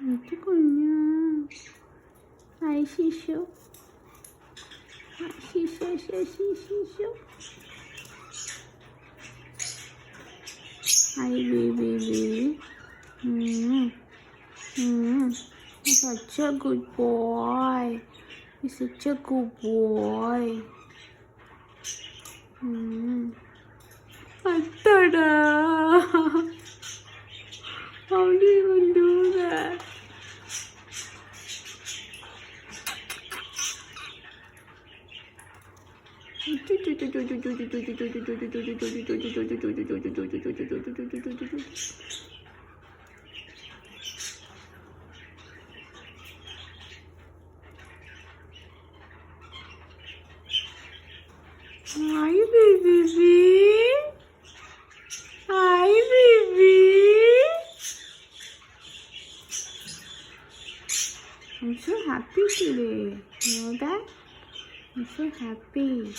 Itu kunya. Hai Shishu. Shishu. Hi baby. You're such a good boy. You're such a good boy. Attada! How do you even do that? Hi, baby. Hi, baby. I'm so happy today. You know that? I'm so happy.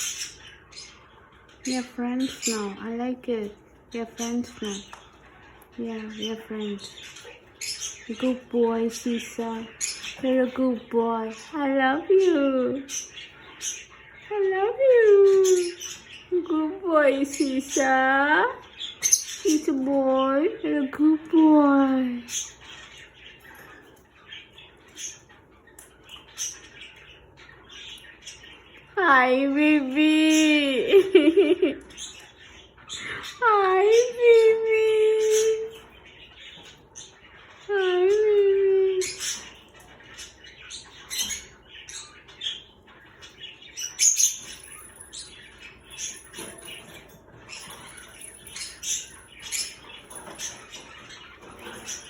We are friends now. I like it. We are friends now. Yeah, we are friends. Good boy, Caesar. You're a good boy. I love you. I love you. Good boy, Caesar. He's a boy. You're a good boy. Hi, baby. Hi, baby. Hi, baby.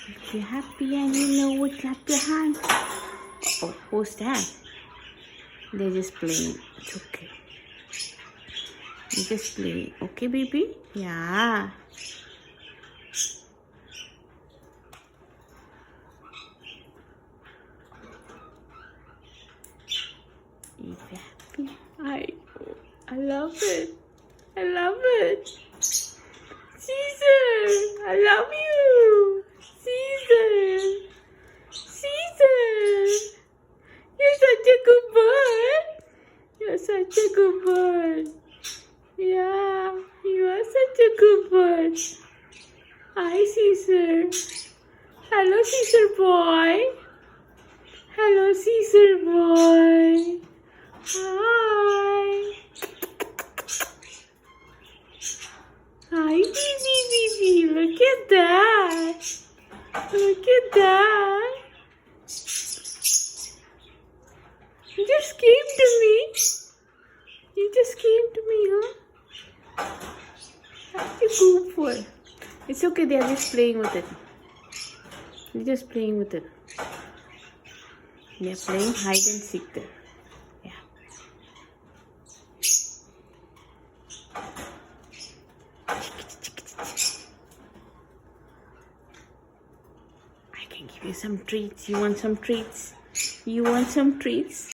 If you're happy and you know what, clap your hands. Oh, who's that? They're just playing. It's okay. They're just playing. Okay, baby? Yeah. If you're happy, I love it. I love it. Caesar, I love you. Caesar. You're such a good bird. You're such a good bird. Yeah, you are such a good bird. Hi, Caesar. Hello, Caesar boy. Hello, Caesar boy. Hi. Hi, baby. Look at that. Look at that. You just came to me. Huh? That's a good boy. It's okay, they are just playing with it. They're just playing with it. They're playing hide and seek there. Yeah. I can give you some treats. You want some treats?